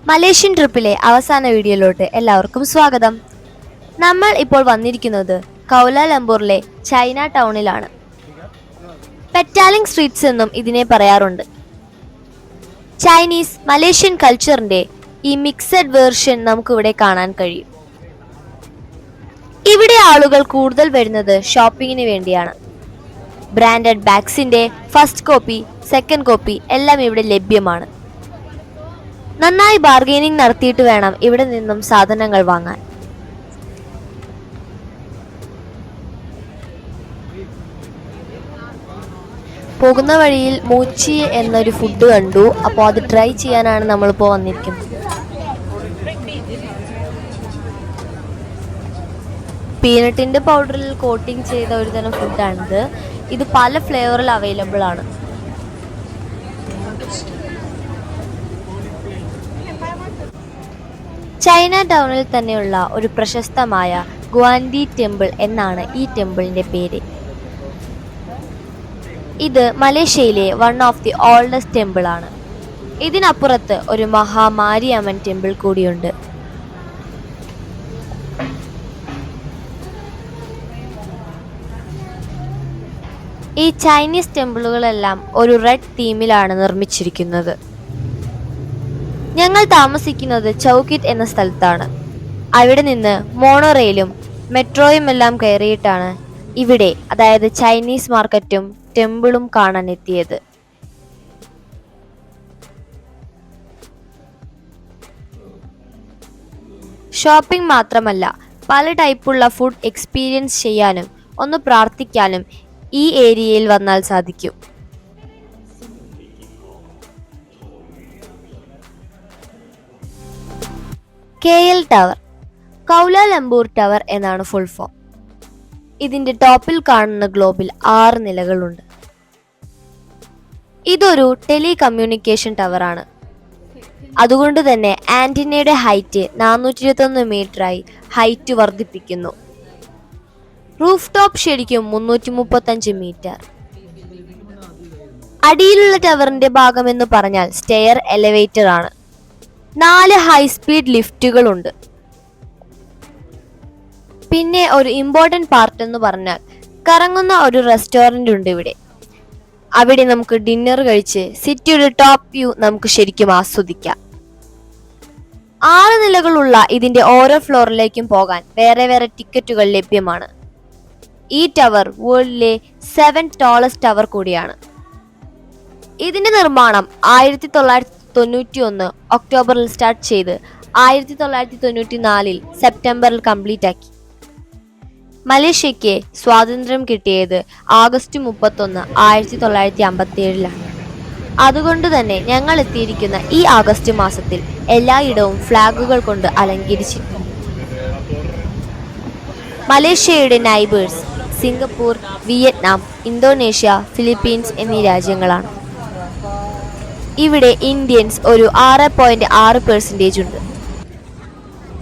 Malaysian ട്രിപ്പിലെ അവസാന വീഡിയോയിലോട്ട് എല്ലാവർക്കും സ്വാഗതം. നമ്മൾ ഇപ്പോൾ വന്നിരിക്കുന്നത് കൗലാലംപൂറിലെ ചൈന ടൗണിലാണ്. പെറ്റാലിംഗ് സ്ട്രീറ്റ്സ് എന്നും ഇതിനെ പറയാറുണ്ട്. ചൈനീസ് മലേഷ്യൻ കൾച്ചറിന്റെ ഈ മിക്സഡ് വേർഷൻ നമുക്കിവിടെ കാണാൻ കഴിയും. ഇവിടെ ആളുകൾ കൂടുതൽ വരുന്നത് ഷോപ്പിങ്ങിന് വേണ്ടിയാണ്. ബ്രാൻഡഡ് ബാഗ്സിന്റെ ഫസ്റ്റ് കോപ്പി, സെക്കൻഡ് കോപ്പി എല്ലാം ഇവിടെ ലഭ്യമാണ്. നന്നായി ബാർഗെയിനിങ് നടത്തിയിട്ട് വേണം ഇവിടെ നിന്നും സാധനങ്ങൾ വാങ്ങാൻ. പോകുന്ന വഴിയിൽ മൂച്ചി എന്നൊരു ഫുഡ് കണ്ടു. അപ്പോൾ അത് ട്രൈ ചെയ്യാനാണ് നമ്മളിപ്പോൾ വന്നിരിക്കുന്നത്. പീനട്ടിന്റെ പൗഡറിൽ കോട്ടിംഗ് ചെയ്ത ഒരു തരം ഫുഡാണിത്. ഇത് പല ഫ്ലേവറിൽ അവൈലബിൾ ആണ്. ചൈന ടൗണിൽ തന്നെയുള്ള ഒരു പ്രശസ്തമായ ഗ്വാൻഡി ടെമ്പിൾ എന്നാണ് ഈ ടെമ്പിളിന്റെ പേര്. ഇത് മലേഷ്യയിലെ one of the oldest temple ആണ്. ഇതിനപ്പുറത്ത് ഒരു മഹാമാരിയമ്മൻ ടെമ്പിൾ കൂടിയുണ്ട്. ഈ ചൈനീസ് ടെമ്പിളുകളെല്ലാം ഒരു റെഡ് തീമിലാണ് നിർമ്മിച്ചിരിക്കുന്നത്. ഞങ്ങൾ താമസിക്കുന്നത് ചൗക്കിറ്റ് എന്ന സ്ഥലത്താണ്. അവിടെ നിന്ന് മോണോറെയിലും മെട്രോയും എല്ലാം കയറിയിട്ടാണ് ഇവിടെ, അതായത് ചൈനീസ് മാർക്കറ്റും ടെമ്പിളും കാണാൻ എത്തിയത്. ഷോപ്പിംഗ് മാത്രമല്ല, പല ടൈപ്പുള്ള ഫുഡ് എക്സ്പീരിയൻസ് ചെയ്യാനും ഒന്ന് പ്രാർത്ഥിക്കാനും ഈ ഏരിയയിൽ വന്നാൽ സാധിക്കും. KL ടവർ, കൗലാലംപൂർ ടവർ എന്നാണ് ഫുൾ ഫോം. ഇതിന്റെ ടോപ്പിൽ കാണുന്ന ഗ്ലോബിൽ 6 നിലകളുണ്ട്. ഇതൊരു ടെലികമ്മ്യൂണിക്കേഷൻ ടവർ ആണ്. അതുകൊണ്ട് തന്നെ ആന്റിനയുടെ ഹൈറ്റ് 421 മീറ്ററായി ഹൈറ്റ് വർദ്ധിപ്പിക്കുന്നു. റൂഫ് ടോപ്പ് ശരിക്കും 335 മീറ്റർ. അടിയിലുള്ള ടവറിന്റെ ഭാഗം എന്ന് പറഞ്ഞാൽ സ്റ്റെയർ എലിവേറ്റർ ആണ്. 4 ഹൈ സ്പീഡ് ലിഫ്റ്റുകൾ ഉണ്ട്. പിന്നെ ഒരു ഇമ്പോർട്ടന്റ് പാർട്ട് എന്ന് പറഞ്ഞാൽ കറങ്ങുന്ന ഒരു റെസ്റ്റോറന്റ് ഉണ്ട് ഇവിടെ. അവിടെ നമുക്ക് ഡിന്നർ കഴിച്ച് സിറ്റിയുടെ ടോപ്പ് വ്യൂ നമുക്ക് ശരിക്കും ആസ്വദിക്കാം. 6 നിലകളുള്ള ഇതിന്റെ ഓരോ ഫ്ലോറിലേക്കും പോകാൻ വേറെ വേറെ ടിക്കറ്റുകൾ ലഭ്യമാണ്. ഈ ടവർ വേൾഡിലെ 7th ടോളസ്റ്റ് ടവർ കൂടിയാണ്. ഇതിന്റെ നിർമ്മാണം 1991 ഒക്ടോബറിൽ സ്റ്റാർട്ട് ചെയ്ത് 1994 സെപ്റ്റംബറിൽ കംപ്ലീറ്റ് ആക്കി. മലേഷ്യയ്ക്ക് സ്വാതന്ത്ര്യം കിട്ടിയത് ആഗസ്റ്റ് 31, 1957 അതുകൊണ്ട് തന്നെ ഞങ്ങൾ എത്തിയിരിക്കുന്ന ഈ ആഗസ്റ്റ് മാസത്തിൽ എല്ലായിടവും ഫ്ലാഗുകൾ കൊണ്ട് അലങ്കരിച്ചിരിക്കുന്നു. മലേഷ്യയുടെ neighbours Singapore, Vietnam, Indonesia, Philippines എന്നീ രാജ്യങ്ങളാണ്. ഇവിടെ ഇന്ത്യൻസ് ഒരു 6.6% ഉണ്ട്.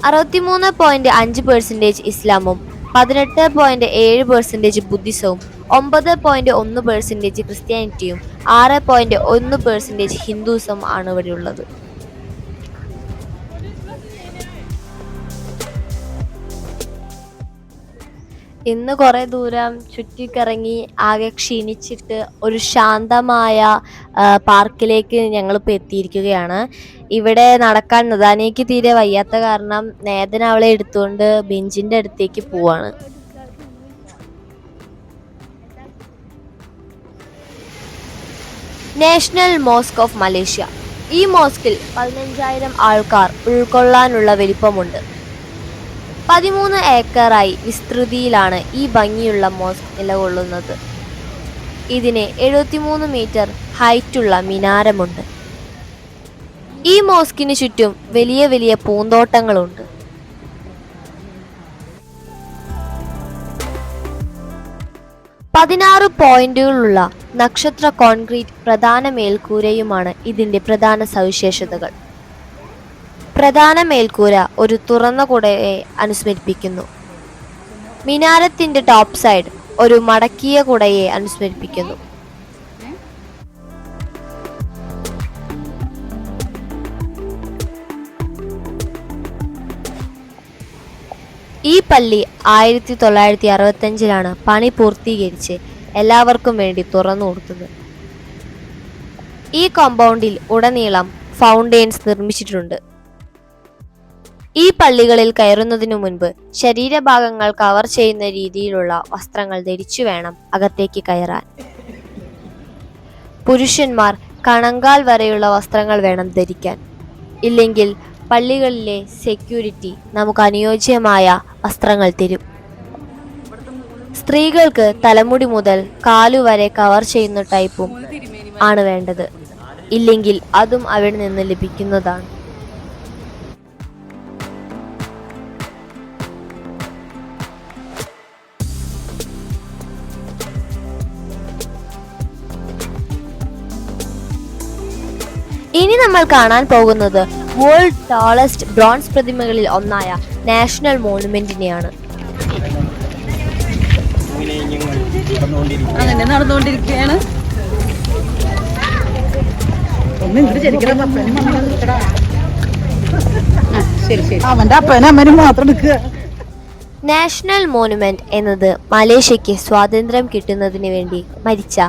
63.5% ഇസ്ലാമും 18.7% ബുദ്ധിസവും 9.1% ക്രിസ്ത്യാനിറ്റിയും 6.1% ഹിന്ദുസം ആണ് ഇവിടെ ഉള്ളത്. ഇന്ന് കുറെ ദൂരം ചുറ്റിക്കറങ്ങി ആകെ ക്ഷീണിച്ചിട്ട് ഒരു ശാന്തമായ പാർക്കിലേക്ക് ഞങ്ങളിപ്പോൾ എത്തിയിരിക്കുകയാണ്. ഇവിടെ നടക്കാൻ നദാനയ്ക്ക് തീരെ വയ്യാത്ത കാരണം നേതന അവളെ എടുത്തുകൊണ്ട് ബെഞ്ചിന്റെ അടുത്തേക്ക് പോവാണ്. National mosque of Malaysia. ഈ മോസ്കിൽ 15,000 ആൾക്കാർ ഉൾക്കൊള്ളാനുള്ള വലിപ്പമുണ്ട്. 13 ഏക്കറായി വിസ്തൃതിയിലാണ് ഈ ഭംഗിയുള്ള മോസ്ക് നിലകൊള്ളുന്നത്. ഇതിന് 73 മീറ്റർ ഹൈറ്റുള്ള മിനാരമുണ്ട്. ഈ മോസ്കിന് ചുറ്റും വലിയ വലിയ പൂന്തോട്ടങ്ങളുണ്ട്. പതിനാറ് പോയിന്റുകളുള്ള നക്ഷത്ര കോൺക്രീറ്റ് പ്രധാന മേൽക്കൂരയുമാണ് ഇതിന്റെ പ്രധാന സവിശേഷതകൾ. പ്രധാന മേൽക്കൂര ഒരു തുറന്ന കുടയെ അനുസ്മരിപ്പിക്കുന്നു. മിനാരത്തിന്റെ ടോപ്പ് സൈഡ് ഒരു മടക്കിയ കുടയെ അനുസ്മരിപ്പിക്കുന്നു. ഈ പള്ളി 1965 പണി പൂർത്തീകരിച്ച് എല്ലാവർക്കും വേണ്ടി തുറന്നു കൊടുത്തത്. ഈ കോമ്പൗണ്ടിൽ ഉടനീളം ഫൗണ്ടെയിൻസ് നിർമ്മിച്ചിട്ടുണ്ട്. ഈ പള്ളികളിൽ കയറുന്നതിനു മുൻപ് ശരീരഭാഗങ്ങൾ കവർ ചെയ്യുന്ന രീതിയിലുള്ള വസ്ത്രങ്ങൾ ധരിച്ചു വേണം അകത്തേക്ക് കയറാൻ. പുരുഷന്മാർ കണങ്കാൽ വരെയുള്ള വസ്ത്രങ്ങൾ വേണം ധരിക്കാൻ. ഇല്ലെങ്കിൽ പള്ളികളിലെ സെക്യൂരിറ്റി നമുക്ക് അനുയോജ്യമായ വസ്ത്രങ്ങൾ തരും. സ്ത്രീകൾക്ക് തലമുടി മുതൽ കാലുവരെ കവർ ചെയ്യുന്ന ടൈപ്പും ആണ് വേണ്ടത്. ഇല്ലെങ്കിൽ അതും അവിടെ നിന്ന് ലഭിക്കുന്നതാണ്. ഇനി നമ്മൾ കാണാൻ പോകുന്നത് വേൾഡ് ടാളസ്റ്റ് ബ്രോൺസ് പ്രതിമകളിൽ ഒന്നായ നാഷണൽ മോണുമെന്റിനെയാണ്. അങ്ങനെ നടന്നുകൊണ്ടിരിക്കുകയാണ്. അവന്റെ അപ്പനും അമ്മനും മാത്രം എടുക്കുക. നാഷണൽ മോണുമെന്റ് എന്നത് മലേഷ്യക്ക് സ്വാതന്ത്ര്യം കിട്ടുന്നതിന് വേണ്ടി മരിച്ച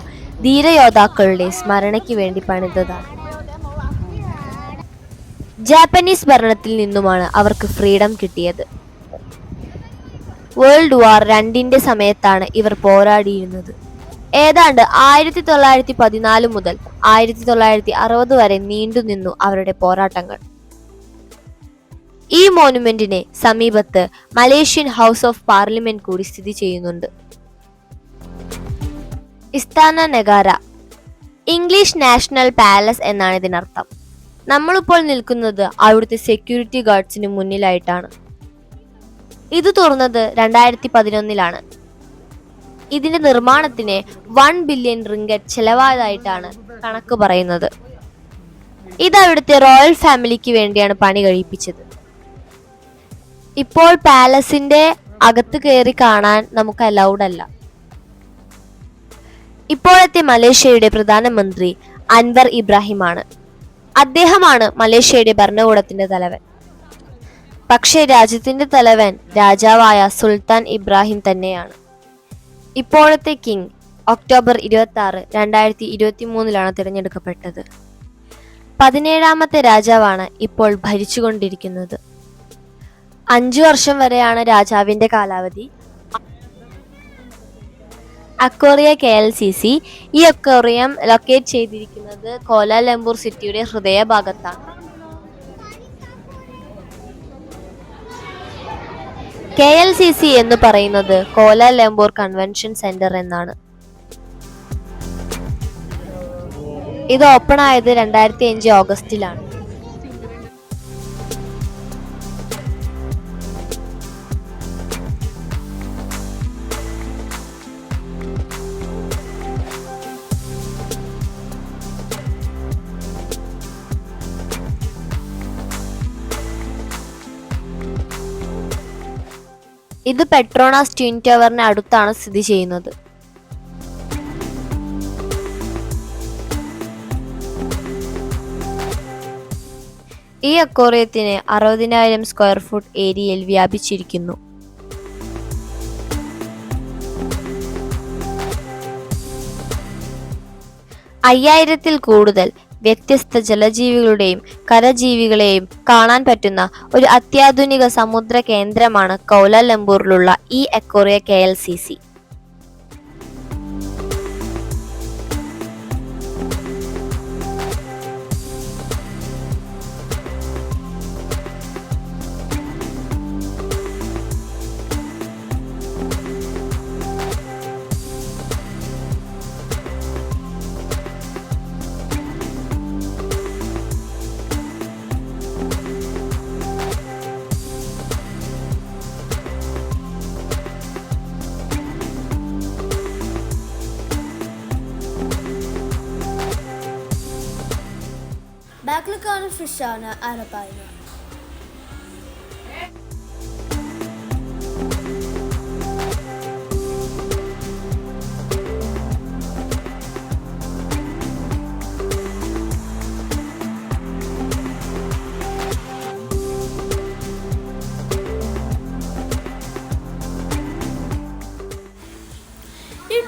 ധീരയോദ്ധാക്കളുടെ സ്മരണയ്ക്ക് വേണ്ടി പണിതതാണ്. ജാപ്പനീസ് ഭരണത്തിൽ നിന്നുമാണ് അവർക്ക് ഫ്രീഡം കിട്ടിയത്. വേൾഡ് വാർ 2 സമയത്താണ് ഇവർ പോരാടിയിരുന്നത്. ഏതാണ്ട് 1914 മുതൽ 1960 വരെ നീണ്ടുനിന്നു അവരുടെ പോരാട്ടങ്ങൾ. ഈ മോണുമെന്റിന് സമീപത്ത് മലേഷ്യൻ ഹൗസ് ഓഫ് പാർലമെന്റ് കൂടി സ്ഥിതി ചെയ്യുന്നുണ്ട്. ഇസ്താന നെഗാര, ഇംഗ്ലീഷ് നാഷണൽ പാലസ് എന്നാണ് ഇതിനർത്ഥം. നമ്മളിപ്പോൾ നിൽക്കുന്നത് അവിടുത്തെ സെക്യൂരിറ്റി ഗാർഡ്സിന് മുന്നിലായിട്ടാണ്. ഇത് തുറന്നത് 2011 ഇതിന്റെ നിർമ്മാണത്തിന് 1 ബില്യൺ റിംഗറ്റ് ചെലവായതായിട്ടാണ് കണക്ക് പറയുന്നത്. ഇത് അവിടുത്തെ റോയൽ ഫാമിലിക്ക് വേണ്ടിയാണ് പണി കഴിപ്പിച്ചത്. ഇപ്പോൾ പാലസിന്റെ അകത്ത് കയറി കാണാൻ നമുക്ക് അലൗഡ് അല്ല. ഇപ്പോഴത്തെ മലേഷ്യയുടെ പ്രധാനമന്ത്രി അൻവർ ഇബ്രാഹിമാണ്. അദ്ദേഹമാണ് മലേഷ്യയുടെ ഭരണകൂടത്തിന്റെ തലവൻ. പക്ഷേ രാജ്യത്തിന്റെ തലവൻ രാജാവായ സുൽത്താൻ ഇബ്രാഹിം തന്നെയാണ്. ഇപ്പോഴത്തെ കിങ് ഒക്ടോബർ 26, 2023 തിരഞ്ഞെടുക്കപ്പെട്ടത്. 17ാമത്തെ രാജാവാണ് ഇപ്പോൾ ഭരിച്ചുകൊണ്ടിരിക്കുന്നത്. 5 വർഷം വരെയാണ് രാജാവിന്റെ കാലാവധി. Aquaria KLCC. ഈ അക്വേറിയം ലൊക്കേറ്റ് ചെയ്തിരിക്കുന്നത് കോലാലംപൂർ സിറ്റിയുടെ ഹൃദയഭാഗത്താണ്. KLCC എന്ന് പറയുന്നത് കോലാലംപൂർ കൺവെൻഷൻ സെന്റർ എന്നാണ്. ഇത് ഓപ്പൺ ആയത് 2005 ഓഗസ്റ്റിലാണ്. ഇത് പെട്രോണാസ് ട്വിൻ ടവറിന് അടുത്താണ് സ്ഥിതി ചെയ്യുന്നത്. ഈ അക്വേറിയത്തിന് 60,000 സ്ക്വയർ ഫുട്ട് ഏരിയയിൽ വ്യാപിച്ചിരിക്കുന്നു. ൽ കൂടുതൽ വ്യത്യസ്ത ജലജീവികളുടെയും കരജീവികളെയും കാണാൻ പറ്റുന്ന ഒരു അത്യാധുനിക സമുദ്ര കേന്ദ്രമാണ് കൗലാലംപൂരിലുള്ള ഈ അക്വേറിയ KLCC. ബാക്കിൽ കാണുന്ന ഫിഷാണ് അരപ്പായന.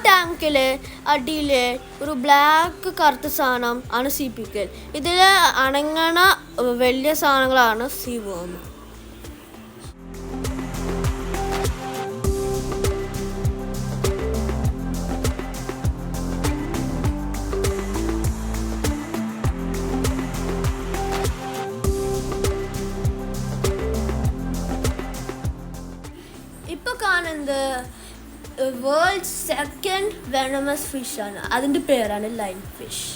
ടാങ്കിൽ അടിയിൽ ഒരു ബ്ലാക്ക് കറുത്ത സാധനം ആണ് സീ പിക്കൽ. ഇതിൽ അണങ്ങണ വലിയ സാധനങ്ങളാണ് സീ വേം. ഇപ്പോൾ കാണുന്നത് വേൾഡ് സെക്കൻഡ് വെനമസ് ഫിഷ് ആണ്. അതിൻ്റെ പേരാണ് ലൈൻ ഫിഷ്.